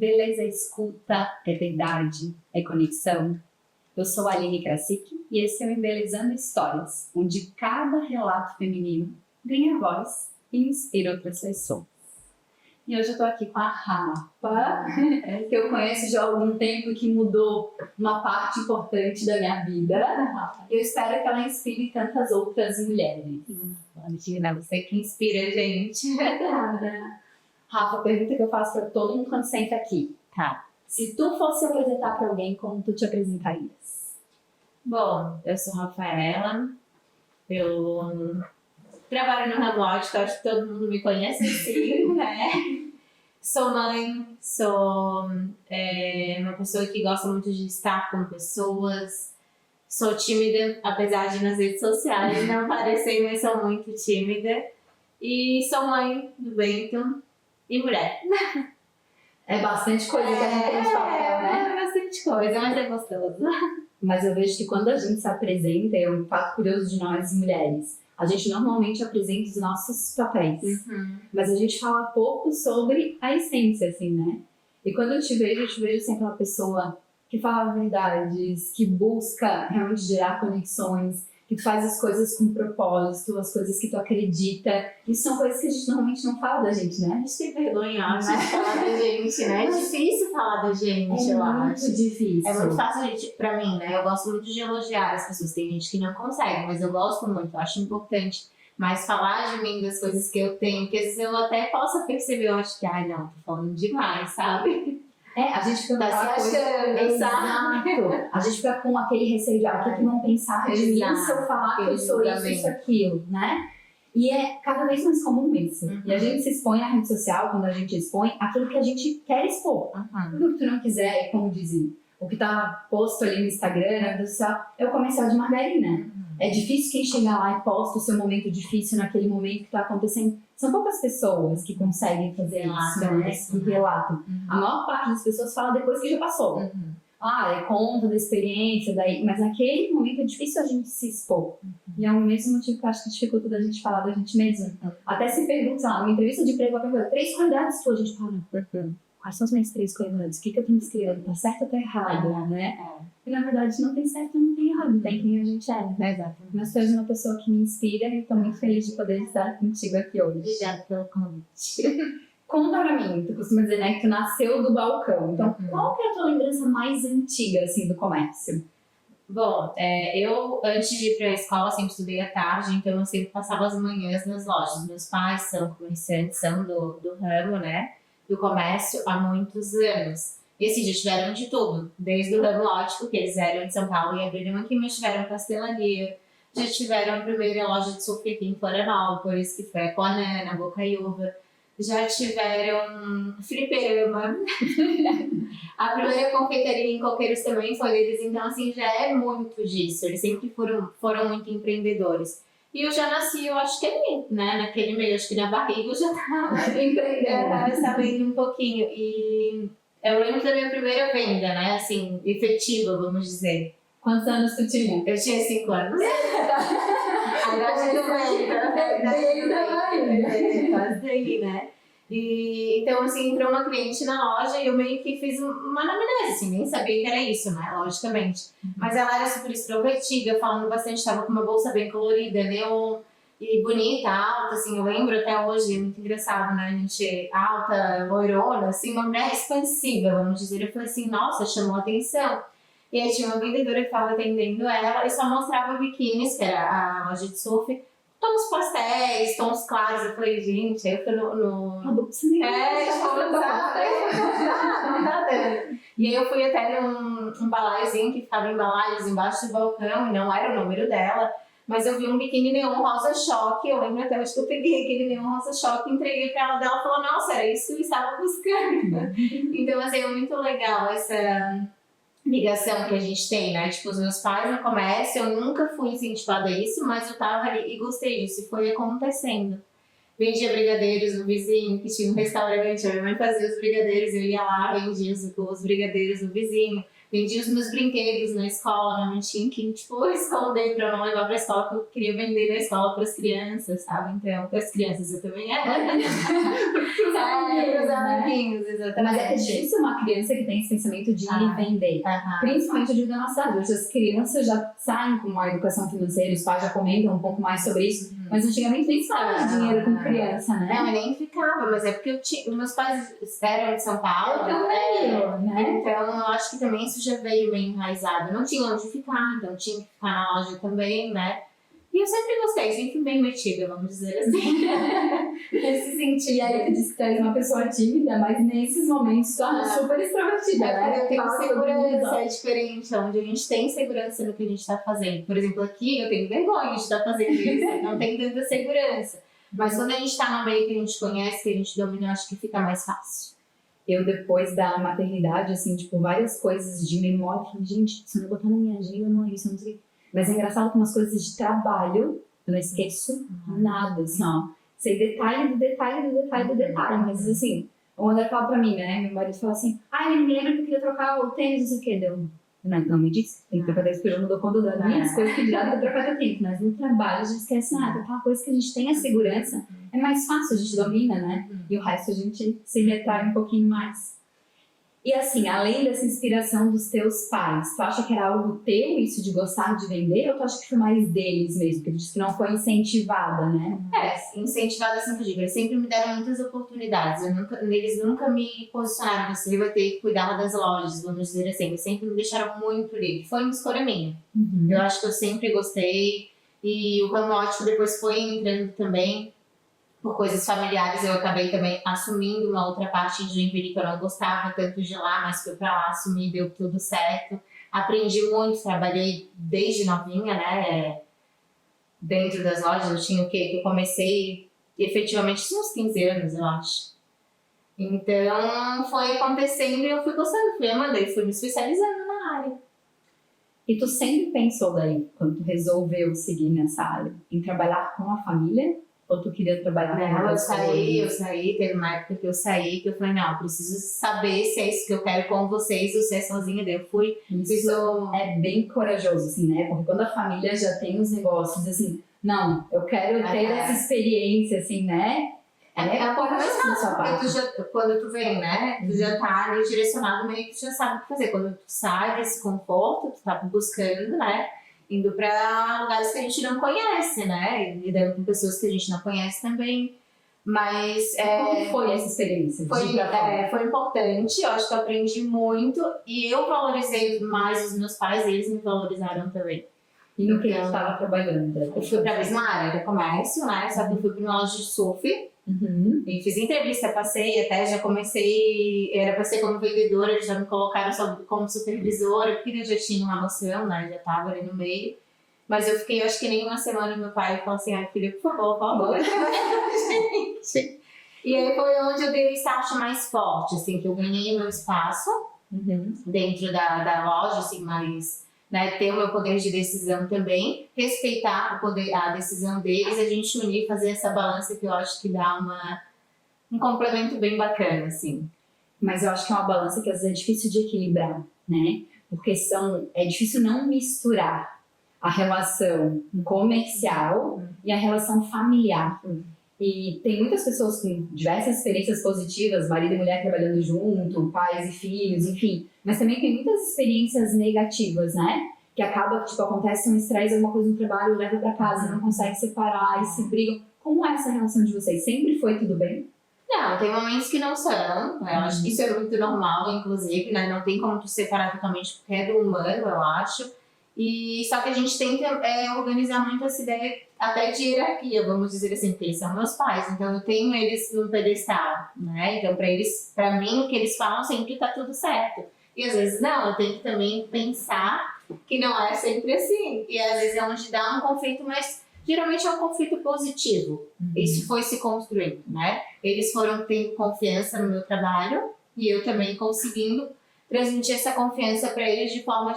beleza é escuta, é verdade, é conexão. Eu sou a Aline Krasik e esse é o Embelezando Histórias, onde cada relato feminino ganha voz e inspira outras pessoas. E hoje eu tô aqui com a Rafa, que eu conheço já há algum tempo e que mudou uma parte importante da minha vida. Eu espero que ela inspire tantas outras mulheres. Imagina, você que inspira a gente. Rafa, pergunta que eu faço pra todo mundo quando senta aqui. Tá. Se tu fosse apresentar pra alguém, como tu te apresentarias? Bom, eu sou Rafaela, eu trabalho no ramo ótico, acho que todo mundo me conhece assim, né? Sou mãe, sou uma pessoa que gosta muito de estar com pessoas, sou tímida, apesar de nas redes sociais não parecer, mas sou muito tímida. E sou mãe do Bento e mulher. É bastante coisa que a gente tem de papel, né? É bastante coisa, mas é gostoso. Mas eu vejo que quando a gente se apresenta, é um fato curioso de nós mulheres. A gente normalmente apresenta os nossos papéis, mas a gente fala pouco sobre a essência, assim, né? E quando eu te vejo sempre uma pessoa que fala verdades, que busca realmente gerar conexões, que tu faz as coisas com propósito, as coisas que tu acredita. Isso são coisas que a gente normalmente não fala da gente, né? A gente tem vergonha, acho, de falar da gente, né? É difícil falar da gente, eu acho. É muito difícil. É muito fácil, gente, pra mim, né? Eu gosto muito de elogiar as pessoas. Tem gente que não consegue, mas eu gosto muito, eu acho importante. Mas falar de mim, das coisas que eu tenho, que às vezes eu até possa perceber, eu acho que, ai, não, tô falando demais, sabe? A gente fica Tá se achando, sabe? Exato. A gente fica com aquele receio de o que vão pensar de mim se eu falar que eu sou isso, aquilo, né? E é cada vez mais comum isso. E a gente se expõe na rede social, quando a gente expõe aquilo que a gente quer expor. Tudo que tu não quiser, como dizem, o que tá posto ali no Instagram, na rede social, é o comercial de margarina. É difícil quem chega lá e posta o seu momento difícil naquele momento que tá acontecendo. São poucas pessoas que conseguem fazer isso, que relatam. A maior parte das pessoas fala depois que já passou. É conta da experiência, mas naquele momento é difícil a gente se expor. E é o mesmo motivo que eu acho que dificulta da gente falar da gente mesma. Até se pergunta, sei lá, numa entrevista de emprego, 3 qualidades tuas, a gente fala, quais são as minhas 3 qualidades? O que eu tenho escrito? Tá certo ou tá errado, né? E na verdade não tem certo e não tem errado, tem quem a gente é. Exatamente. Mas tu és uma pessoa que me inspira e estou muito feliz de poder estar contigo aqui hoje. Obrigada pelo convite. Conta pra mim, tu costuma dizer, né, que tu nasceu do balcão. Então, qual que é a tua lembrança mais antiga, assim, do comércio? Bom, eu antes de ir pra escola sempre estudei à tarde, então eu sempre passava as manhãs nas lojas. Meus pais são comerciantes, são do ramo, né, do comércio há muitos anos. E assim, já tiveram de tudo, desde o ramo ótico, que eles eram de São Paulo e abriram aqui, mas tiveram pastelaria, já tiveram a primeira loja de surf aqui em Florianópolis, que foi a Conan, na Bocaiúva, já tiveram fliperama, a primeira confeitaria em Coqueiros também foi deles, então assim, já é muito disso, eles sempre foram muito empreendedores. E eu já nasci, eu acho que ali, né, naquele meio, acho que na barriga eu já tava empreendendo, sabendo um pouquinho, e eu lembro da minha primeira venda, né, assim, efetiva, vamos dizer. Quantos anos tu tinha? Eu tinha 5 anos. Agora eu quase aí, né? E, então, assim, entrou uma cliente na loja e eu meio que fiz uma anamnese, assim, nem sabia que era isso, né, logicamente. Mas ela era super extrovertida, falando bastante, estava com uma bolsa bem colorida, neon, e bonita, alta, assim, eu lembro até hoje, é muito engraçado, né, a gente alta, loirona, assim, uma mulher expansiva, vamos dizer. Eu falei assim, nossa, chamou atenção. E aí tinha uma vendedora que estava atendendo ela e só mostrava biquínis, que era a loja de surf, tons pastéis, tons claros. Eu falei, gente, aí eu fui no... não tá dando. E aí eu fui até num balaiozinho que ficava em balaios embaixo do balcão, e não era o número dela, mas eu vi um biquíni neon rosa choque. Eu lembro até hoje que eu peguei aquele neon rosa choque, entreguei pra ela dela e falou, nossa, era isso que eu estava buscando. Então, assim, é muito legal essa ligação que a gente tem, né? Tipo, os meus pais no comércio, eu nunca fui incentivada a isso, mas eu tava ali e gostei disso, e foi acontecendo. Vendia brigadeiros no vizinho, que tinha um restaurante, a minha mãe fazia os brigadeiros, eu ia lá, vendia os brigadeiros no vizinho. Vendia os meus brinquedos na escola, não tinha que, tipo, esconder pra não levar pra escola, porque eu queria vender na escola pras crianças, sabe? Então, pras crianças eu também era. Pros amiguinhos, exatamente. Mas é difícil uma criança que tem esse pensamento de ir e vender. Principalmente eu digo da nossa idade. Hoje as crianças já saem com a educação financeira, os pais já comentam um pouco mais sobre isso. Mas antigamente nem se falava de dinheiro com criança, né? Não, eu nem ficava, mas é porque os meus pais eram de São Paulo. né? Então eu acho que também isso já veio bem enraizado. Não tinha onde ficar, então tinha que ficar na loja também, né? E eu sempre gostei, sempre bem metida, vamos dizer assim. Nesse sentido. E aí tu disse que tu és uma pessoa tímida, mas nesses momentos tu é super extrovertida, né? Eu tenho segurança, é diferente, onde a gente tem segurança no que a gente está fazendo. Por exemplo, aqui eu tenho vergonha de estar fazendo isso, não tenho tanta segurança. Mas quando a gente está no meio que a gente conhece, que a gente domina, eu acho que fica mais fácil. Eu, depois da maternidade, assim, tipo, várias coisas de memória, falei, gente, se eu não botar na minha agenda, não é isso, não sei. Mas é engraçado que umas coisas de trabalho, eu não esqueço nada, assim, ó. Sei detalhe do detalhe do detalhe do detalhe. Mas, assim, o André fala pra mim, né? Meu marido fala assim, eu me lembro que eu queria trocar o tênis, não sei o quê. Deu, não me disse, tem que trocar tênis, porque eu não dou conta das minhas coisas que dirá pra trocar teu tênis. Mas no trabalho a gente esquece nada. Aquela coisa que a gente tem a segurança, é mais fácil, a gente domina, né? E o resto a gente se retrai um pouquinho mais. E assim, além dessa inspiração dos teus pais, tu acha que era algo teu, isso de gostar de vender, ou tu acha que foi mais deles mesmo? Porque tu disse que não foi incentivada, né? Incentivada assim que eu digo. Eles sempre me deram muitas oportunidades. Eles nunca me posicionaram, você vai ter que cuidar das lojas, vamos dizer assim. Eles sempre me deixaram muito livre. Foi uma escolha minha. Eu acho que eu sempre gostei. E o ramo ótico depois foi entrando também. Por coisas familiares, eu acabei também assumindo uma outra parte de Joinville que eu não gostava tanto de lá, mas fui pra lá, assumi, deu tudo certo. Aprendi muito, trabalhei desde novinha, né? Dentro das lojas, eu tinha o quê? Que eu comecei efetivamente tinha uns 15 anos, eu acho. Então, foi acontecendo e eu fui gostando, fui amando e fui me especializando na área. E tu sempre pensou daí, quando tu resolveu seguir nessa área, em trabalhar com a família? Ou tu queria trabalhar com Não, eu pessoas? saí, teve uma época que eu saí, que eu falei, não, eu preciso saber se é isso que eu quero com vocês ou se é sozinha. Daí eu fui, Isso é bem corajoso, assim, né? Porque quando a família já tem os negócios, assim, não, eu quero ter essa experiência, assim, né? É um pouco mais fácil, porque quando tu vem, né, tu já tá ali direcionado, meio que tu já sabe o que fazer. Quando tu sai desse conforto, tu tá buscando, né, indo pra lugares que a gente não conhece, né, e lidando com pessoas que a gente não conhece também. Mas como foi essa experiência? Foi importante, eu acho que eu aprendi muito e eu valorizei mais os meus pais e eles me valorizaram também. E no que eu estava trabalhando? Eu fui pra mesma área de comércio, né, só que eu fui pra uma loja de surf. E fiz entrevista, passei até, já comecei, era pra ser como vendedora, eles já me colocaram só como supervisora, porque eu já tinha uma noção, né, já tava ali no meio. Mas eu fiquei, acho que nem uma semana, meu pai falou assim, ai filha, por favor, gente. E aí foi onde eu dei o start mais forte, assim, que eu ganhei o meu espaço dentro da loja, assim, mais, né, ter o meu poder de decisão também, respeitar a decisão deles, a gente unir, fazer essa balança que eu acho que dá um complemento bem bacana, assim. Mas eu acho que é uma balança que às vezes é difícil de equilibrar, né? Porque é difícil não misturar a relação comercial e a relação familiar. E tem muitas pessoas com diversas experiências positivas, marido e mulher trabalhando junto, pais e filhos, enfim. Mas também tem muitas experiências negativas, né? Que acaba, tipo, acontece um estresse, alguma coisa no trabalho, leva pra casa, não consegue separar e se brigam. Como é essa relação de vocês? Sempre foi tudo bem? Não, tem momentos que não são. Eu acho que isso é muito normal, inclusive, né? Não tem como tu separar totalmente, porque é do humano, eu acho. E só que a gente tenta organizar muito essa ideia até de hierarquia, vamos dizer assim, porque eles são meus pais, então eu tenho eles no pedestal, né? Então pra mim, o que eles falam sempre tá tudo certo. E às vezes não, eu tenho que também pensar que não é sempre assim. E às vezes é onde dá um conflito, mas geralmente é um conflito positivo. Isso foi se construindo, né? Eles foram tendo confiança no meu trabalho e eu também conseguindo transmitir essa confiança para eles de forma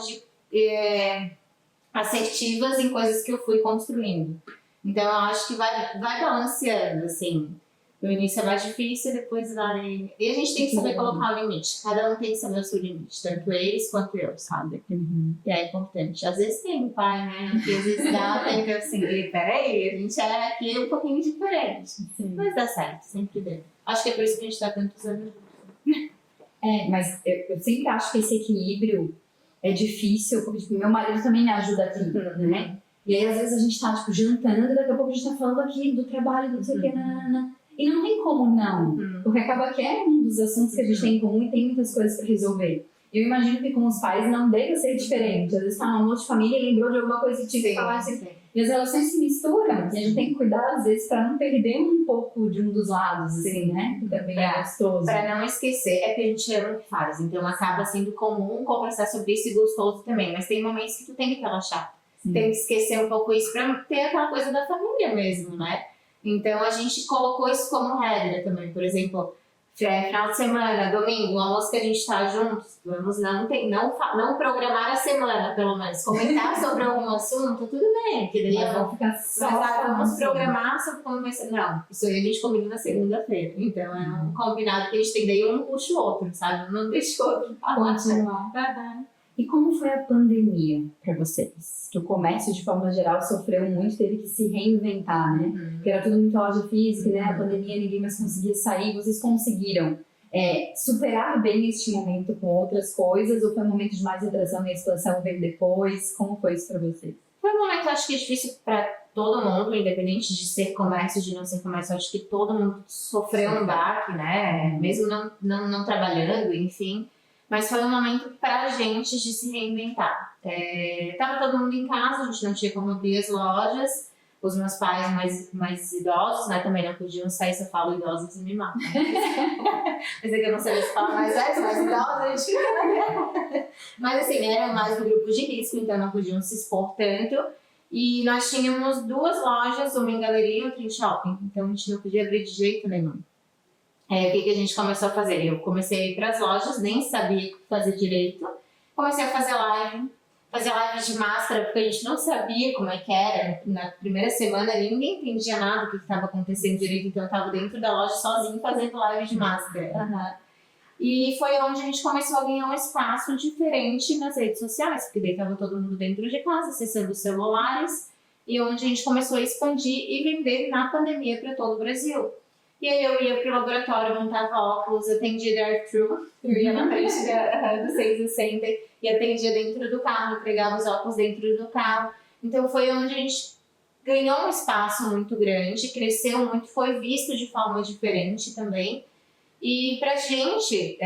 assertivas em coisas que eu fui construindo. Então eu acho que vai balanceando, assim. No início é mais difícil, depois vai... E a gente tem que saber colocar o limite. Cada um tem que saber o seu limite, tanto eles quanto eu, sabe? E é importante. Às vezes tem o pai, né? Que às vezes dá tempo assim, peraí, a gente é aqui um pouquinho diferente. Sim. Mas dá certo, sempre deu. Acho que é por isso que a gente tá tantos anos juntos. Mas eu sempre acho que esse equilíbrio é difícil, porque tipo, meu marido também me ajuda aqui, né? E aí, às vezes, a gente tá, tipo, jantando e daqui a pouco a gente tá falando aqui do trabalho, do não sei o que, nanana. E não tem como não, porque acaba que é um dos assuntos que a gente tem em comum e tem muitas coisas pra resolver. Eu imagino que com os pais não deve ser diferente. Às vezes tá num almoço de família e lembrou de alguma coisa que tinha que falar, assim, e as relações se misturam. E a gente tem que cuidar, às vezes, pra não perder um pouco de um dos lados, assim, né? Que também é gostoso. Pra não esquecer, é que a gente ama o que faz. Então acaba sendo comum conversar sobre isso e gostoso também. Mas tem momentos que tu tem que relaxar. Tem que esquecer um pouco isso pra ter aquela coisa da família mesmo, né? Então a gente colocou isso como regra também. Por exemplo, final de semana, domingo, o almoço que a gente tá juntos, vamos não programar a semana, pelo menos. Comentar sobre algum assunto, tudo bem. Que daí vamos ficar só vamos programar sobre como vai ser. Não, isso aí a gente combina na segunda-feira. Então é um combinado que a gente tem, daí um puxa o outro, sabe? Não deixa o outro continuar. E como foi a pandemia para vocês? Que o comércio, de forma geral, sofreu muito, teve que se reinventar, né? Porque era tudo muito loja física, né? A pandemia, ninguém mais conseguia sair. Vocês conseguiram superar bem este momento com outras coisas? Ou foi um momento de mais retração e a expansão veio depois? Como foi isso para vocês? Foi um momento, acho que é difícil para todo mundo, independente de ser comércio, de não ser comércio. Acho que todo mundo sofreu um baque, né? Mesmo não trabalhando, enfim. Mas foi um momento pra gente de se reinventar. Tava todo mundo em casa, a gente não tinha como abrir as lojas. Os meus pais mais idosos, né, também não podiam sair. Se eu falo idosos, me matam. Mas é que eu não sei se fala mais velhos, mais idosos, a gente fica na. Mas assim, eram mais do grupo de risco, então não podiam se expor tanto. E nós tínhamos 2 lojas, uma em galeria e outra em shopping. Então a gente não podia abrir de jeito nenhum. O que a gente começou a fazer? Eu comecei a ir para as lojas, nem sabia fazer direito. Comecei a fazer live de máscara, porque a gente não sabia como é que era. Na primeira semana ninguém entendia nada do que estava acontecendo direito, então eu estava dentro da loja sozinha fazendo live de máscara. E foi onde a gente começou a ganhar um espaço diferente nas redes sociais, porque daí estava todo mundo dentro de casa, acessando os celulares, e onde a gente começou a expandir e vender na pandemia para todo o Brasil. E aí eu ia pro laboratório, montava óculos, atendia drive-thru, eu ia na frente do Sales Center e atendia dentro do carro, entregava os óculos dentro do carro. Então foi onde a gente ganhou um espaço muito grande, cresceu muito, foi visto de forma diferente também. E pra gente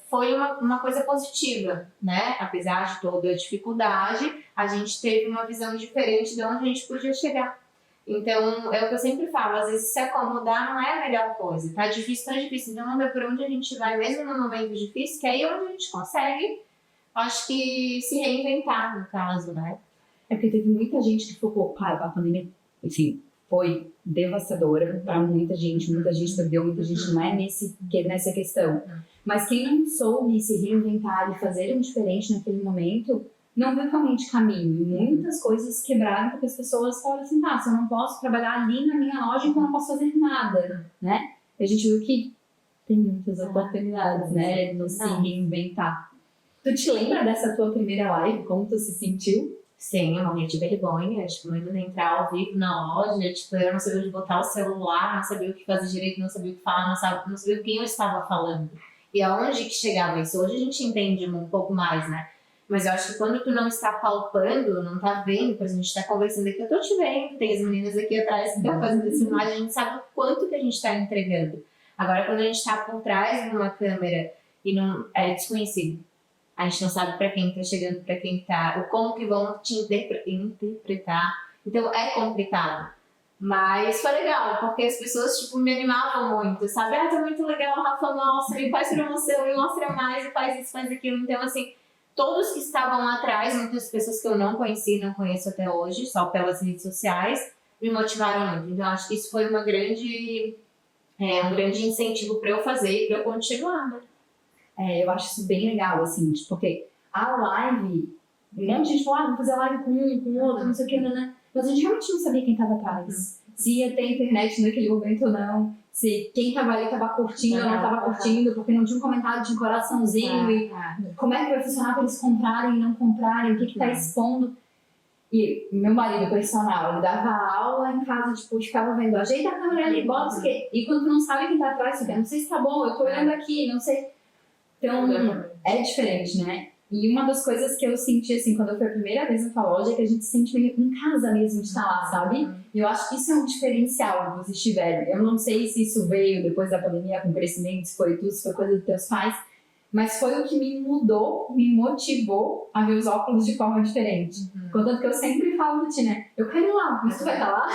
foi uma coisa positiva, né? Apesar de toda a dificuldade, a gente teve uma visão diferente de onde a gente podia chegar. Então, é o que eu sempre falo, às vezes se acomodar não é a melhor coisa. Tá difícil, então não vê por onde a gente vai, mesmo no momento difícil, que é aí onde a gente consegue, acho que, se reinventar, no caso, né? É porque teve muita gente que ficou, a pandemia, enfim, foi devastadora para muita gente perdeu, muita gente não é nessa questão. Mas quem não soube se reinventar e fazer um diferente naquele momento, não viu realmente caminho. E muitas coisas quebraram porque as pessoas falaram assim, se eu não posso trabalhar ali na minha loja, então eu não posso fazer nada, né? E a gente viu que tem muitas oportunidades, né? De se reinventar. Tu te lembra dessa tua primeira live? Como tu se sentiu? Sim, eu morria de vergonha, indo entrar ao vivo na loja, eu não sabia onde botar o celular, não sabia o que fazer direito, não sabia o que falar, não sabia com quem eu estava falando. E aonde que chegava isso? Hoje a gente entende um pouco mais, né? Mas eu acho que quando tu não está palpando, não está vendo, por exemplo, a gente está conversando aqui, eu tô te vendo, tem as meninas aqui atrás que estão fazendo essa imagem, a gente sabe o quanto que a gente está entregando. Agora, quando a gente está por trás de uma câmera e não é desconhecido, a gente não sabe para quem está chegando, para quem está, ou como que vão te interpretar. Então, é complicado. Mas foi legal, porque as pessoas, me animavam muito, sabe? Tá muito legal, Rafa, mostra, e faz promoção, e mostra mais, e faz isso, faz aquilo. Então, assim, todos que estavam lá atrás, muitas pessoas que eu não conheci, não conheço até hoje, só pelas redes sociais, me motivaram muito. Então, acho que isso foi um grande incentivo para eu fazer e para eu continuar, né? Eu acho isso bem legal, assim, porque a live, um monte de gente falou, vou fazer live com um, com outro, não sei o que, mas a gente realmente não sabia quem estava atrás. Se ia ter internet naquele momento ou não. se quem tava ali tava curtindo ou não tava curtindo, porque não tinha um comentário de coraçãozinho e como é que vai funcionar para eles comprarem e não comprarem, o que tá expondo. E meu marido personal, ele dava aula em casa, tipo, ficava vendo, ajeita a câmera ali, bota isso aqui. E quando tu não sabe quem tá atrás, tu quer, não sei se tá bom, eu tô olhando aqui, não sei. Então, é diferente, né? E uma das coisas que eu senti, assim, quando eu fui a primeira vez na tua loja, é que a gente se sente meio em casa mesmo de estar lá, sabe? E eu acho que isso é um diferencial que vocês tiveram. Eu não sei se isso veio depois da pandemia, com o crescimento, se foi tudo, se foi coisa dos teus pais, mas foi o que me mudou, me motivou a ver os óculos de forma diferente. Contanto que eu sempre falo pra ti, né? Eu quero ir lá, mas tu vai estar lá?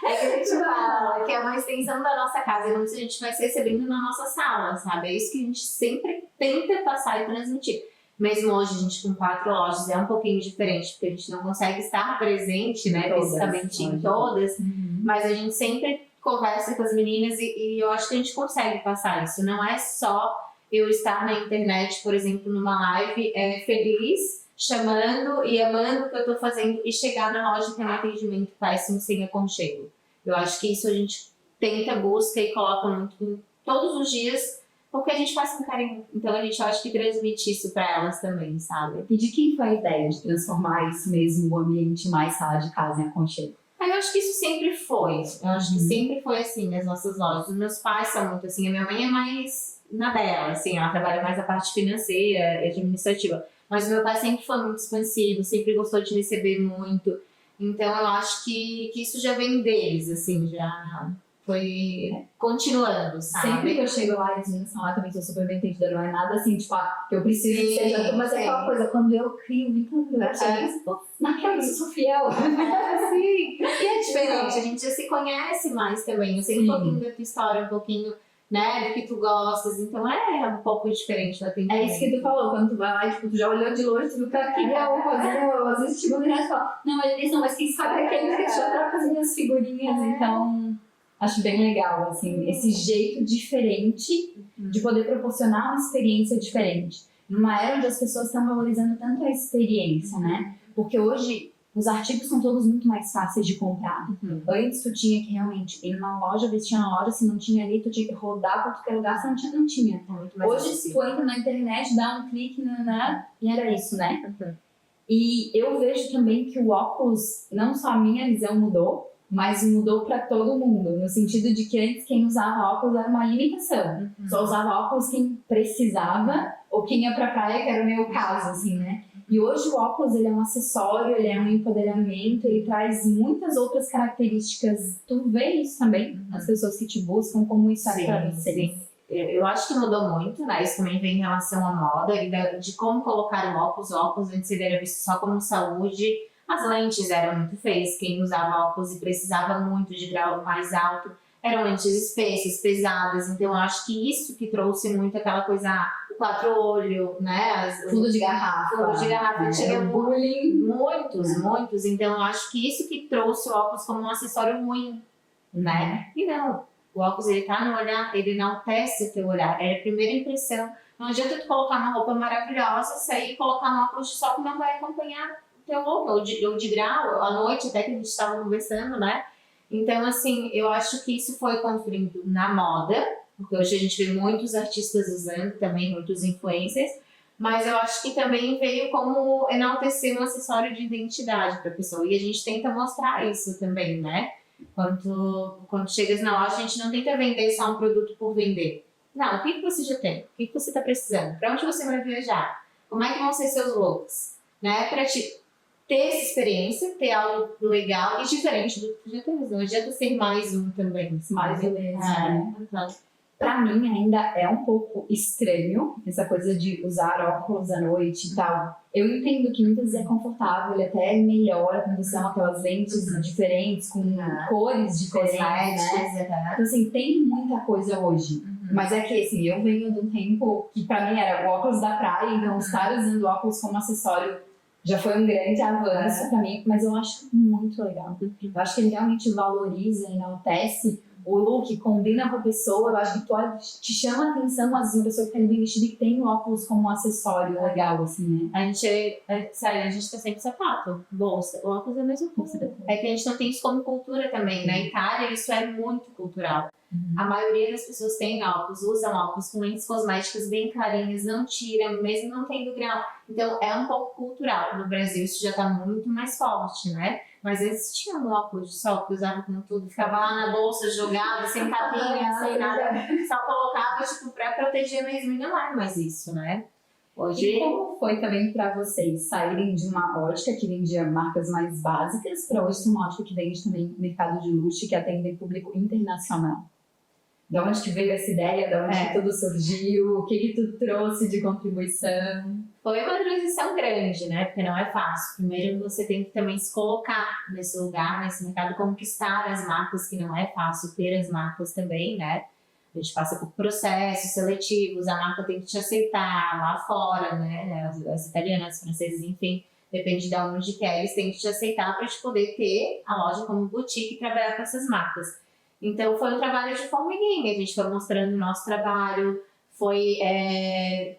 É que a gente fala que é uma extensão da nossa casa, e como se a gente vai se recebendo na nossa sala, sabe? É isso que a gente sempre tenta passar e transmitir. Mesmo hoje, a gente com 4 lojas é um pouquinho diferente, porque a gente não consegue estar presente, né, fisicamente em todas, mas a gente sempre conversa com as meninas e eu acho que a gente consegue passar isso. Não é só eu estar na internet, por exemplo, numa live feliz, chamando e amando o que eu tô fazendo e chegar na loja e ter um atendimento péssimo sem aconchego. Eu acho que isso a gente tenta, busca e coloca muito todos os dias, porque a gente faz com carinho. Então a gente acha que transmite isso pra elas também, sabe? E de quem foi a ideia de transformar isso mesmo, o ambiente mais sala de casa em aconchego? Eu acho que isso sempre foi. Eu acho que sempre foi assim nas nossas lojas. Os meus pais são muito assim, a minha mãe é mais na dela, assim, ela trabalha mais a parte financeira e administrativa. Mas o meu pai sempre foi muito expansivo, sempre gostou de receber muito. Então eu acho que isso já vem deles, assim, já foi continuando, sabe? Sempre que eu chego lá e as meninas estão lá também, sou super bem entendida, não é nada assim, tipo, que eu preciso que seja tudo, mas é aquela coisa, quando eu crio, então eu cheguei naquela que eu sou fiel. Sim, e é diferente, a gente já se conhece mais também, eu sei um pouquinho da tua história, um pouquinho, né, do que tu gostas, então é um pouco diferente da tua É isso que tu falou, quando tu vai lá e tipo, tu já olhou de longe, tu viu que aquele é o Rosinho, eu às vezes tipo, e fala, não, eles não, mas quem sabe aquele que já troca as minhas figurinhas, então acho bem legal, assim, esse jeito diferente de poder proporcionar uma experiência diferente. Numa era onde as pessoas estão valorizando tanto a experiência, né? Porque hoje os artigos são todos muito mais fáceis de comprar. Antes tu tinha que realmente ir numa loja, vestir na loja, se não tinha ali, tu tinha que rodar para tu quer lugar, se não tinha. Hoje tu entra na internet, dá um clique, e era isso, né? E eu vejo também que o óculos, não só a minha visão mudou, mas mudou para todo mundo, no sentido de que antes quem usava óculos era uma limitação. Só usava óculos quem precisava ou quem ia pra praia, que era o meu caso, assim, né? E hoje o óculos, ele é um acessório, ele é um empoderamento, ele traz muitas outras características. Tu vê isso também, as pessoas que te buscam, como isso é pra você? Sim. Eu acho que mudou muito, né? Isso também vem em relação à moda e de como colocar o óculos antes ele era visto só como saúde. As lentes eram muito feias, quem usava óculos e precisava muito de grau mais alto eram lentes espessas, pesadas, então eu acho que isso que trouxe muito aquela coisa, o 4-olho, né? Fundo de garrafa. Fundo de garrafa, tinha bullying. Muitos, então eu acho que isso que trouxe o óculos como um acessório ruim, né? E não, o óculos ele tá no olhar, ele enaltece o teu olhar, é a primeira impressão. Não adianta tu colocar uma roupa maravilhosa, sair e colocar um óculos de sol que não vai acompanhar teu look, ou de grau, à noite até que a gente estava conversando, né? Então, assim, eu acho que isso foi construído na moda, porque hoje a gente vê muitos artistas usando, também muitos influencers, mas eu acho que também veio como enaltecer um acessório de identidade para a pessoa, e a gente tenta mostrar isso também, né? Quando chegas na loja, a gente não tenta vender só um produto por vender. Não, o que você já tem? O que você está precisando? Para onde você vai viajar? Como é que vão ser seus looks? Né? Para te ter essa experiência, ter algo legal e diferente do que já temos. Não adianta ser mais um também. Mais um mesmo. Pra mim ainda é um pouco estranho essa coisa de usar óculos à noite e tal. Eu entendo que muitas vezes é confortável, ele até melhora quando são aquelas lentes diferentes, com cores diferentes, né? Então assim, tem muita coisa hoje. Mas é que assim, eu venho de um tempo que pra mim era o óculos da praia, então estar usando óculos como acessório já foi um grande avanço pra mim, mas eu acho muito legal. Eu acho que ele realmente valoriza, enaltece o look combina com a pessoa, eu acho que tu olha, te chama a atenção, às vezes uma pessoa que tá bem vestida e que tem o óculos como um acessório legal, assim, né? Sério, a gente tá sempre sapato, bolsa, o óculos é a mesma coisa. É que a gente não tem isso como cultura também. Na Itália, isso é muito cultural. A maioria das pessoas tem óculos, usam óculos com lentes cosméticas bem carinhas, não tiram, mesmo não tendo grau. Então, é um pouco cultural. No Brasil, isso já tá muito mais forte, né? Mas antes tinha um óculos de sol que usava com tudo, ficava lá na bolsa, jogava, sem capinha, sem nada, só colocava, tipo, pra proteger mesmo, e não é mais isso, né? Hoje... E como foi também para vocês saírem de uma ótica que vendia marcas mais básicas para hoje uma ótica que vende também mercado de luxo que atende público internacional? De onde que veio essa ideia? De onde que tudo surgiu? O que tu trouxe de contribuição? Foi uma transição grande, né? Porque não é fácil. Primeiro você tem que também se colocar nesse lugar, nesse mercado, conquistar as marcas, que não é fácil ter as marcas também, né? A gente passa por processos seletivos, a marca tem que te aceitar lá fora, né? As italianas, as francesas, enfim, depende de onde que é, eles têm que te aceitar para te poder ter a loja como boutique e trabalhar com essas marcas. Então foi um trabalho de formiguinha, a gente foi mostrando o nosso trabalho, foi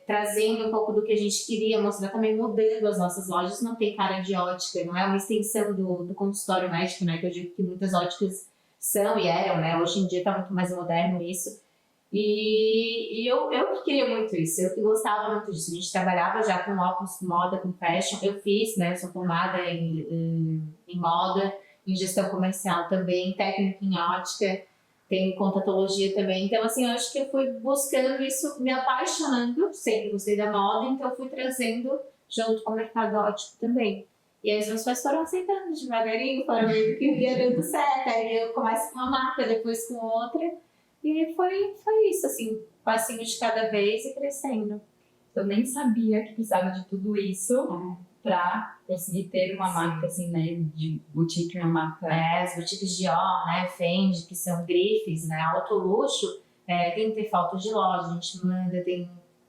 trazendo um pouco do que a gente queria, mostrar também, mudando as nossas lojas, não tem cara de ótica, não é uma extensão do consultório médico, né? Que eu digo que muitas óticas são e eram, né? Hoje em dia está muito mais moderno isso. E eu que queria muito isso, eu que gostava muito disso. A gente trabalhava já com óculos, com moda, com fashion. Eu fiz, né? Eu sou formada em moda, em gestão comercial também, técnica em ótica, tenho contatologia também. Então, assim, eu acho que eu fui buscando isso, me apaixonando, sempre gostei da moda, então eu fui trazendo junto com o mercado óptico também. E aí os meus pais foram aceitando devagarinho, foram vendo que ia dando certo. Aí eu começo com uma marca, depois com outra. E aí foi isso, assim, passinho de cada vez e crescendo. Eu nem sabia que precisava de tudo isso para conseguir ter uma marca, assim, né, de boutique, uma marca... As boutiques Dior, né, Fendi, que são grifes, né, alto luxo, tem que ter foto de loja, a gente manda,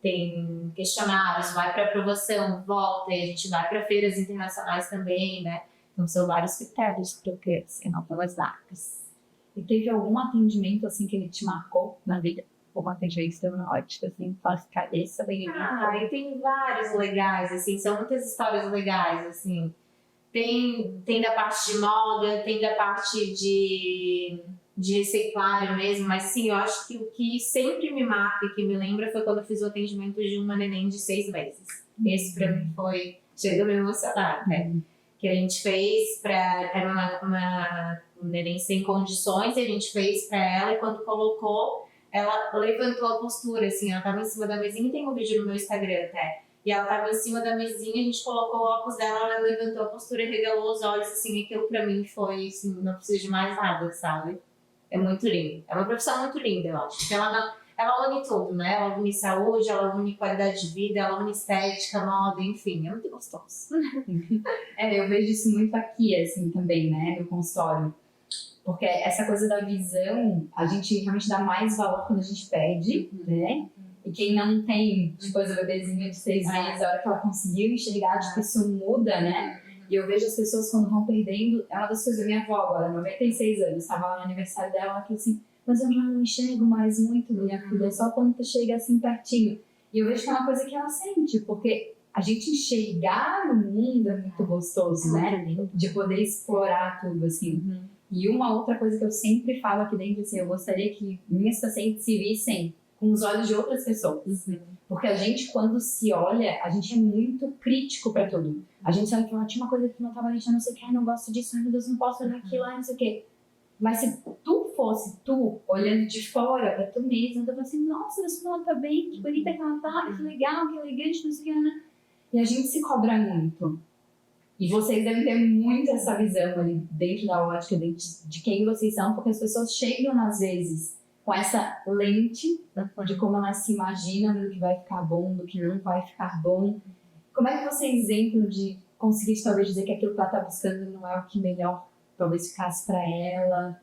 tem questionários, vai para aprovação, volta, e a gente vai para feiras internacionais também, né, então são vários critérios para o que, assim, não pelas marcas. E teve algum atendimento, assim, que ele te marcou na vida? Algum atendimento na ótica, assim, faz cabeça bem. E tem vários legais, assim, são muitas histórias legais, assim. Tem da parte de moda, tem da parte de receituário mesmo, mas assim, eu acho que o que sempre me marca e que me lembra foi quando eu fiz o atendimento de uma neném de 6 meses. Esse pra mim foi, chega a me emocionar, né? Que a gente fez era uma neném sem condições, e a gente fez pra ela, e quando colocou, ela levantou a postura, assim, ela tava em cima da mesinha, tem um vídeo no meu Instagram até. E ela tava em cima da mesinha, a gente colocou o óculos dela, ela levantou a postura e regalou os olhos, assim, e aquilo pra mim foi, assim, não preciso de mais nada, sabe? É muito lindo. É uma profissão muito linda, eu acho. Porque ela une tudo, né? Ela une saúde, ela une qualidade de vida, ela une estética, moda, enfim, é muito gostoso. Eu vejo isso muito aqui, assim, também, né, no consultório. Porque essa coisa da visão, a gente realmente dá mais valor quando a gente perde, né? E quem não tem, depois a bebezinha de 6 meses, a hora que ela conseguiu enxergar, tipo, isso muda, né? E eu vejo as pessoas quando vão perdendo, é uma das coisas da minha avó agora, 96 anos, estava lá no aniversário dela, ela falou assim, mas eu já não enxergo mais muito, minha filha, só quando tu chega assim pertinho. E eu vejo que é uma coisa que ela sente, porque a gente enxergar no mundo é muito gostoso, né? De poder explorar tudo, assim. E uma outra coisa que eu sempre falo aqui dentro, assim, eu gostaria que minhas pacientes se vissem com os olhos de outras pessoas. Porque a gente, quando se olha, a gente é muito crítico pra tudo. A gente sabe que tinha uma coisa que não tava lixando, não sei o que, não gosto disso, meu Deus, não posso olhar aquilo, não sei o que. Mas se tu fosse olhando de fora pra tu mesma, tu fala assim, nossa, essa pessoa tá bem, que bonita que ela tá, que legal, que elegante, não sei o que, né? E a gente se cobra muito. E vocês devem ter muito essa visão ali dentro da ótica, dentro de quem vocês são, porque as pessoas chegam, às vezes, com essa lente de como elas se imaginam do que vai ficar bom, do que não vai ficar bom. Como é que vocês entram de conseguir, talvez, dizer que aquilo que ela está buscando não é o que melhor talvez ficasse para ela?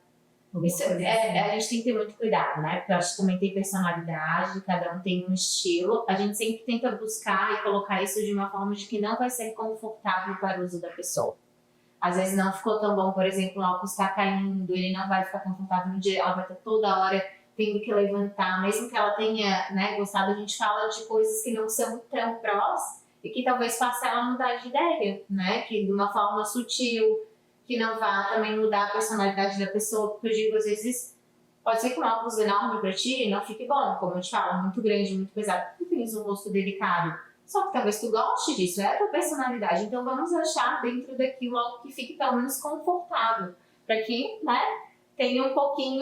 Isso, a gente tem que ter muito cuidado, né? Porque eu acho que também tem personalidade, cada um tem um estilo. A gente sempre tenta buscar e colocar isso de uma forma de que não vai ser confortável para o uso da pessoa. às vezes não ficou tão bom, por exemplo, o óculos está caindo, ele não vai ficar confortável no dia, ela vai estar toda hora tendo que levantar, mesmo que ela tenha, né, gostado, a gente fala de coisas que não são tão prós e que talvez faça ela mudar de ideia, né, que de uma forma sutil, que não vá também mudar a personalidade da pessoa, porque eu digo, às vezes, pode ser que um óculos enorme pra ti não fique bom, como eu te falo, muito grande, muito pesado, porque tu tens um rosto delicado. Só que talvez tu goste disso, é a tua personalidade. Então vamos achar dentro daquilo algo que fique pelo menos confortável. Pra que, né, tenha um pouquinho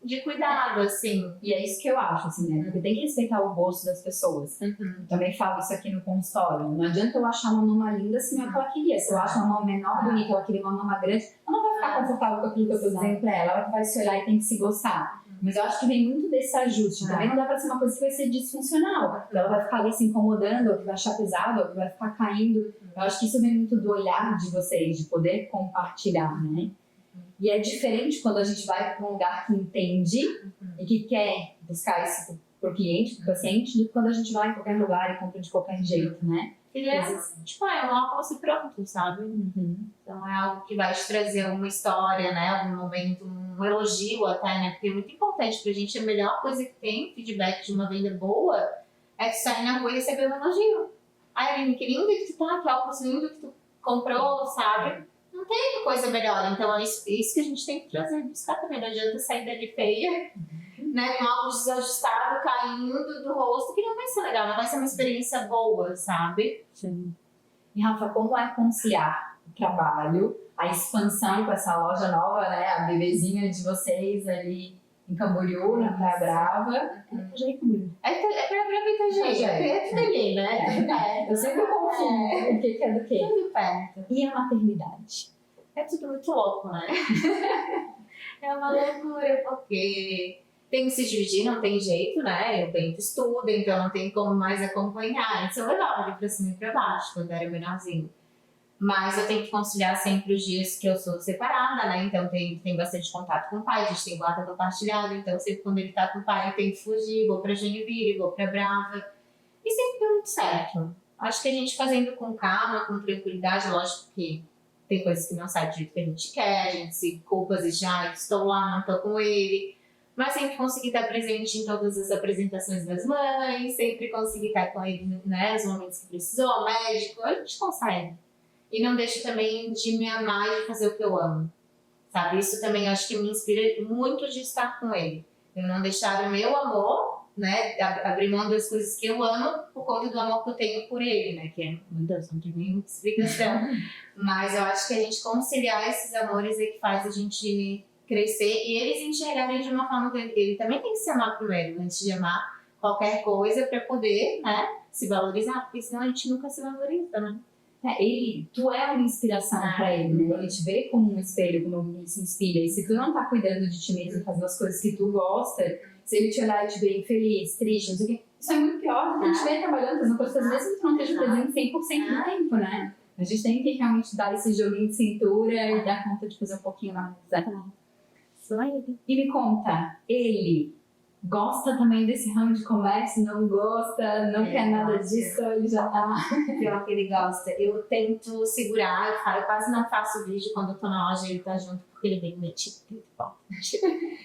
de cuidado, assim. E é isso que eu acho, assim, né? Porque tem que respeitar o gosto das pessoas. Eu também falo isso aqui no consultório. Não adianta eu achar uma mama linda se não é o que ela queria. Se eu acho uma mama menor, bonita, ela queria uma mama grande, ela não vai ficar confortável com aquilo que eu tô dizendo pra ela. Ela vai se olhar e tem que se gostar. Mas eu acho que vem muito desse ajuste. Também não dá pra ser uma coisa que vai ser disfuncional. Ela vai ficar ali se incomodando, ou que vai achar pesado, ou que vai ficar caindo. Eu acho que isso vem muito do olhar de vocês, de poder compartilhar, né? E é diferente quando a gente vai para um lugar que entende e que quer buscar isso pro cliente, pro paciente, do que quando a gente vai em qualquer lugar e compra de qualquer jeito, né? E tipo, é um óculos pronto, sabe? Então é algo que vai te trazer uma história, né? Algum momento, um elogio até, né? Porque é muito importante pra gente, a melhor coisa que tem, feedback de uma venda boa, é tu sair na rua e receber um elogio. Ai, Aline, que lindo que tu tá, que óculos lindo que tu comprou, sabe? Não tem coisa melhor. Então é isso que a gente tem que trazer, buscar também. Não adianta sair dali feia, né? Com óculos desajustado, caindo do rosto, que não vai ser legal, não vai ser uma experiência boa, sabe? Sim. E Rafa, como é conciliar o trabalho, a expansão com essa loja nova, né? A bebezinha de vocês ali em Camboriú, na Praia Brava. É Praia Brava e Itajaí. É tudo ali, né? Eu sempre confio o que é do que. Tudo perto. E a maternidade? É tudo muito louco, né? É uma loucura, porque tem que se dividir, não tem jeito, né? Eu tenho estudo, então não tem como mais acompanhar. Então eu levava ele pra cima e pra baixo quando era menorzinho. Mas eu tenho que conciliar sempre os dias que eu sou separada, né? Então tem bastante contato com o pai, a gente tem guarda compartilhada, então sempre quando ele tá com o pai eu tenho que fugir, vou pra Geneville, vou pra Brava. E sempre deu muito certo. Acho que a gente fazendo com calma, com tranquilidade, lógico que tem coisas que não saem do jeito que a gente quer, a gente se culpa e já estou lá, não estou com ele. Mas sempre consegui estar presente em todas as apresentações das mães, sempre consegui estar com ele, né, nos momentos que precisou, médico, a gente consegue. E não deixo também de me amar e de fazer o que eu amo, sabe? Isso também acho que me inspira muito de estar com ele. Eu não deixar o meu amor, né, abrir mão das coisas que eu amo por conta do amor que eu tenho por ele, né, que é, meu Deus, não tem nenhuma explicação. Mas eu acho que a gente conciliar esses amores é que faz a gente crescer e eles enxergarem de uma forma que ele também tem que se amar primeiro, antes de amar qualquer coisa para poder, né, se valorizar, porque senão a gente nunca se valoriza, né? Tu é uma inspiração pra ele, né? Ele te vê como um espelho, como alguém se inspira. E se tu não tá cuidando de ti mesmo, fazendo as coisas que tu gosta, se ele te olhar e te ver infeliz, triste, não sei o quê, isso é muito pior do que a gente vê trabalhando, fazendo coisas mesmo que tu não esteja presente 100% do tempo, né? A gente tem que realmente dar esse joguinho de cintura e dar conta de fazer um pouquinho mais. E me conta, ele gosta também desse ramo de comércio? Não gosta? Não quer nada disso? Ele já tá... Pior que ele gosta. Eu tento segurar, eu quase não faço vídeo quando eu tô na loja e ele tá junto, porque ele vem metido muito forte.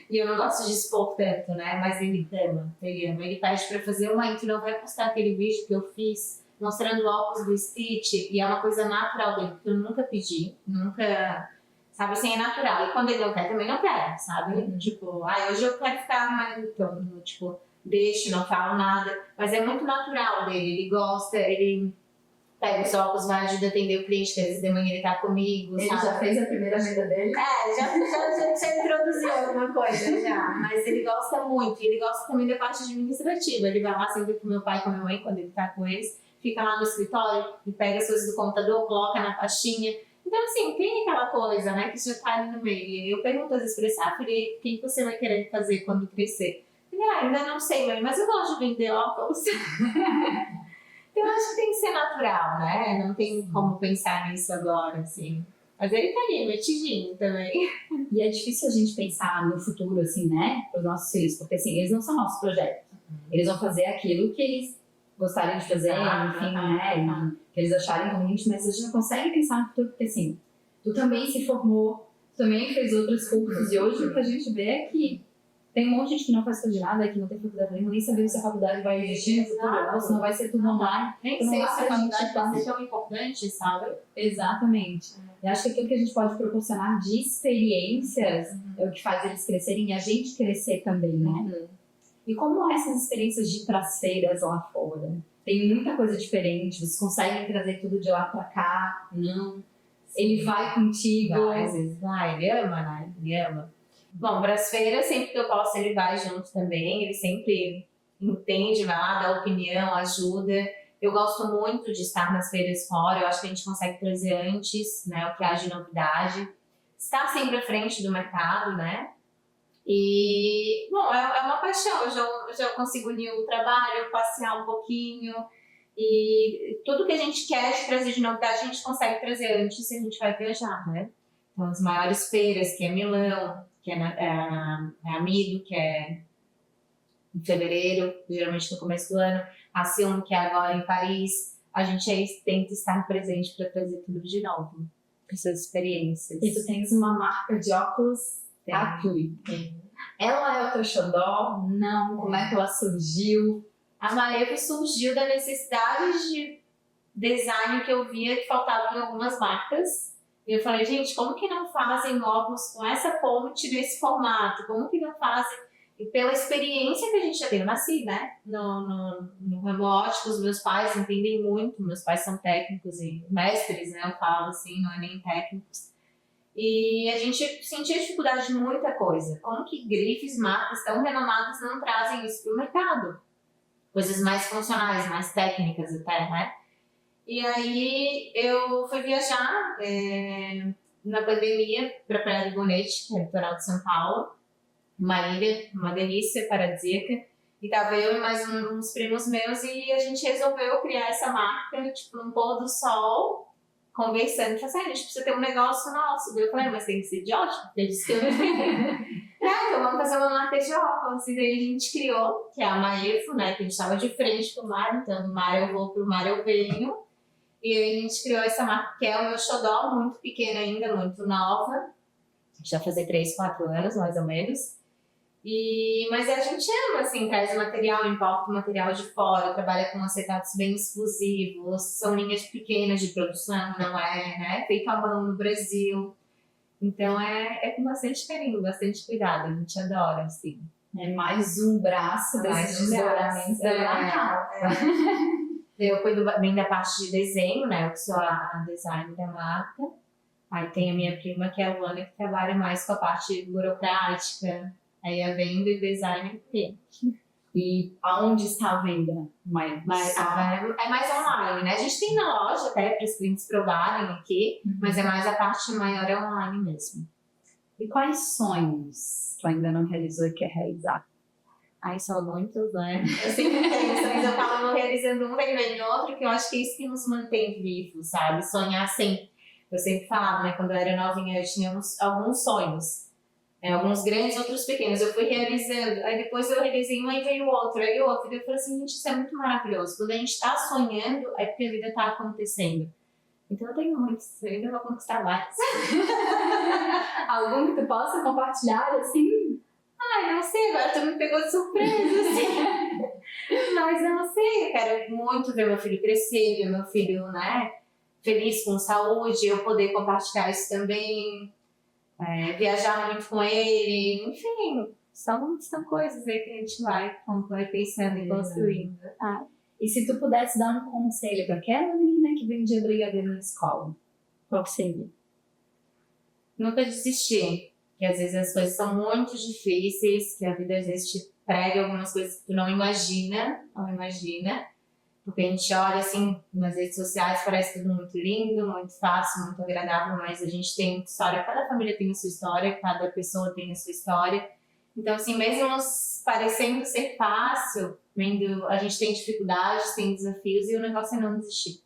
E eu não gosto de expor tanto, né? Mas ele ama, ele ama. Ele pede pra fazer uma intro, não vai postar aquele vídeo que eu fiz mostrando o óculos do Stitch, e é uma coisa natural dele, porque eu nunca pedi, nunca... Sabe, assim, é natural. E quando ele não quer, também não quer, sabe? Tipo, hoje eu quero ficar mais... Então, tipo, deixo, não falo nada. Mas é muito natural dele. Ele gosta, ele pega os óculos, vai ajudar a atender o cliente, que às vezes de manhã ele tá comigo, Ele sabe? já fez a primeira venda dele? Já introduziu alguma coisa, já. Mas ele gosta muito. E ele gosta também da parte administrativa. Ele vai lá sempre com meu pai e com a minha mãe, quando ele tá com eles. Fica lá no escritório e pega as coisas do computador, coloca na pastinha. Então, assim, tem aquela coisa, né, que já tá ali no meio. E eu pergunto às vezes pra ele, filho, quem você vai querer fazer quando crescer? Ele, ainda não sei, mãe, mas eu gosto de vender óculos. Então, eu acho que tem que ser natural, né? Não tem como pensar nisso agora, assim. Mas ele tá ali, metidinho também. E é difícil a gente pensar no futuro, assim, né, pros nossos filhos, porque, assim, eles não são nossos projetos. Eles vão fazer aquilo que eles gostarem de fazer, enfim, né, que eles acharem conveniente, mas a gente não consegue pensar no futuro, porque assim, Tu também se formou, tu também fez outros cursos, e hoje o que a gente vê é que tem um monte de gente que não faz coisa de nada, que não tem faculdade nenhuma, nem sabendo se a faculdade vai existir no futuro, ou se não vai ser tudo online. Nem Então, sei não se dá a pra gente faculdade dar- vai ser tão importante, sabe? Exatamente. Eu acho que aquilo que a gente pode proporcionar de experiências é o que faz eles crescerem e a gente crescer também, né? E como essas experiências de ir pras feiras lá fora? Tem muita coisa diferente, vocês conseguem trazer tudo de lá pra cá? Não. Ele vai contigo. Às vezes vai, ele ama, né? Ele ama. Bom, para as feiras, sempre que eu posso, ele vai junto também. Ele sempre entende, vai lá, dá opinião, ajuda. Eu gosto muito de estar nas feiras fora. Eu acho que a gente consegue trazer antes, né, o que há de novidade. Estar sempre à frente do mercado, né? E, bom, é uma paixão. Eu já consigo unir o trabalho, passear um pouquinho. E tudo que a gente quer de trazer de novidade, a gente consegue trazer antes se a gente vai viajar, né? Então, as maiores feiras, que é Milão, que é Amigo, que é em fevereiro, geralmente no começo do ano, a Cium, que é agora em Paris, a gente aí tenta estar presente para trazer tudo de novo, essas experiências. E tu tens uma marca de óculos aqui. Ela é o teu xodó? Não. Como é que ela surgiu? A Marevo surgiu da necessidade de design que eu via que faltava em algumas marcas. E eu falei, gente, como que não fazem óculos com essa fonte nesse formato? Como que não fazem? E pela experiência que a gente já tem, eu nasci, né? No ramo óptico, os meus pais entendem muito. Meus pais são técnicos e mestres, né? Eu falo assim, não é nem técnicos. E a gente sentia dificuldade de muita coisa. Como que grifes, marcas tão renomadas não trazem isso para o mercado? Coisas mais funcionais, mais técnicas até, né? E aí eu fui viajar na pandemia para Praia do Bonete, que é o litoral de São Paulo, uma ilha, uma delícia paradisíaca. E tava eu e mais uns primos meus e a gente resolveu criar essa marca, tipo, num pôr do sol, conversando. Falei assim, a gente precisa ter um negócio nosso. Eu falei, mas tem que ser de ótimo, porque disse que eu então vamos fazer uma marca de óculos. E daí a gente criou, que é a Maefo, né? Que a gente estava de frente pro mar, então do mar eu vou, pro mar eu venho. E aí a gente criou essa marca, que é o meu xodó, muito pequena ainda, muito nova. Já fazer 3, 4 anos, mais ou menos. Mas a gente ama, assim, traz material, importa o material de fora, trabalha com acetatos bem exclusivos, são linhas pequenas de produção, não é, né? Feito à mão no Brasil. Então é com bastante carinho, bastante cuidado, a gente adora, assim. É mais um braço desses desdobramentos da Natal. Eu cuido bem da parte de desenho, né? Eu que sou a designer da marca. Aí tem a minha prima, que é a Luana, que trabalha mais com a parte burocrática. Aí a venda e design tem. E aonde está a venda? É mais online, né? A gente tem na loja até para os clientes provarem aqui, mas é mais a parte maior é online mesmo. E quais sonhos tu ainda não realizou e quer realizar? Ai, são muitos, né? Eu sempre tenho sonhos, eu falo realizando um, vem outro, que eu acho que é isso que nos mantém vivos, sabe? Sonhar sempre. Eu sempre falava, né? Quando eu era novinha, eu tinha alguns sonhos. Alguns grandes, outros pequenos. Eu fui realizando, aí depois eu realizei um, aí veio outro, aí outro. E eu falei assim, gente, isso é muito maravilhoso. Quando a gente tá sonhando, é porque a vida tá acontecendo. Então eu tenho muitos, eu ainda vou conquistar mais. Algum que tu possa compartilhar, assim? Ai, não sei, agora tu me pegou de surpresa, assim. Mas eu não sei, eu quero muito ver meu filho crescer, ver meu filho, né, feliz, com saúde, eu poder compartilhar isso também, viajar muito com ele, enfim, são coisas aí que a gente vai pensando e construindo. E se tu pudesse dar um conselho para aquela menina que vendia brigadeiro na escola, qual seria? Nunca desistir, que às vezes as coisas são muito difíceis, que a vida às vezes te prega algumas coisas que tu não imagina, porque a gente olha assim nas redes sociais, parece tudo muito lindo, muito fácil, muito agradável, mas a gente tem muita história, cada família tem a sua história, cada pessoa tem a sua história. Então, assim, mesmo parecendo ser fácil, a gente tem dificuldades, tem desafios e o negócio é não desistir.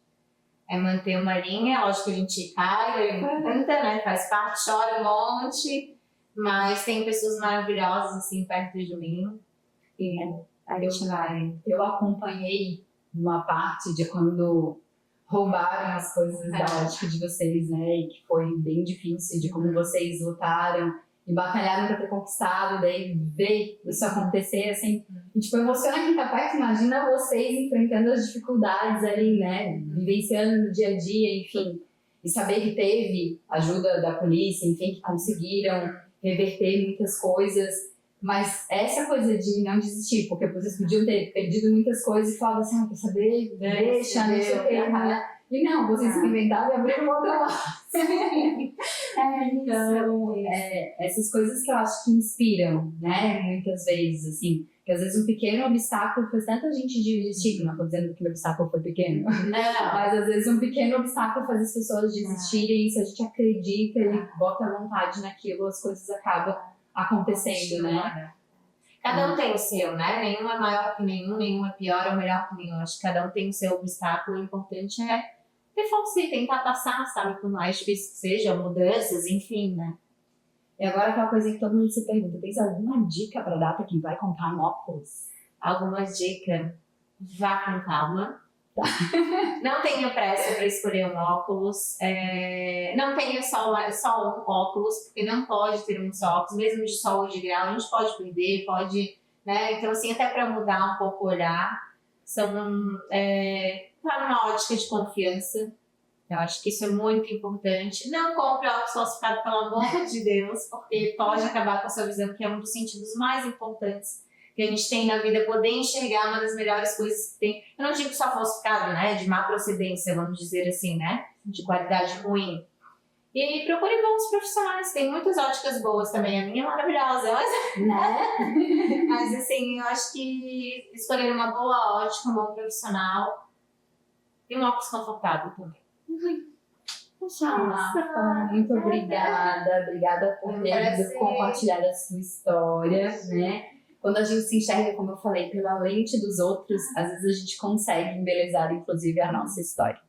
É manter uma linha, lógico que a gente cai, levanta, né? Faz parte, chora um monte, mas tem pessoas maravilhosas, assim, perto de mim. E a gente vai. Eu acompanhei uma parte de quando roubaram as coisas da ótica de vocês, né? E que foi bem difícil, de como vocês lutaram e batalharam para ter conquistado, daí ver isso acontecer, assim, e, tipo, emociona quem tá perto, imagina vocês enfrentando as dificuldades ali, né, vivenciando no dia a dia, enfim, e saber que teve ajuda da polícia, enfim, que conseguiram reverter muitas coisas, mas essa coisa de não desistir, porque vocês podiam ter perdido muitas coisas e falavam assim, quer saber, deixa, não sei o que, e não, vocês se inventaram e abriram outra lá. Então, essas coisas que eu acho que inspiram, né, muitas vezes, assim, que às vezes um pequeno obstáculo faz tanta gente desistir, não tô dizendo que o obstáculo foi pequeno, mas às vezes um pequeno obstáculo faz as pessoas desistirem, e se a gente acredita e bota vontade naquilo, as coisas acabam acontecendo, né? Cada um tem o seu, né? Nenhum é maior que nenhum é pior ou melhor que nenhum. Acho que cada um tem o seu obstáculo, o importante é ter força e tentar passar, sabe? Por mais difícil que seja, mudanças, enfim, né? E agora aquela coisa que todo mundo se pergunta, tens alguma dica para dar para quem vai comprar um óculos? Alguma dica? Vá com calma. Não tenha pressa para escolher um óculos. Não tenha só um óculos, porque não pode ter um só óculos, mesmo de sol ou de grau, a gente pode perder, pode, né? Então, assim, até para mudar um pouco o olhar, tá numa ótica de confiança. Eu acho que isso é muito importante. Não compre óculos falsificados, pelo amor de Deus, porque pode acabar com a sua visão, que é um dos sentidos mais importantes que a gente tem na vida, poder enxergar uma das melhores coisas que tem. Eu não digo só falsificado, né? De má procedência, vamos dizer assim, né? De qualidade ruim. E procure bons profissionais. Tem muitas óticas boas também. A minha é maravilhosa, mas assim, eu acho que escolher uma boa ótica, um bom profissional e um óculos confortável também. Nossa, muito obrigada por ter compartilhado a sua história, né? Quando a gente se enxerga, como eu falei, pela lente dos outros, às vezes a gente consegue embelezar, inclusive, a nossa história.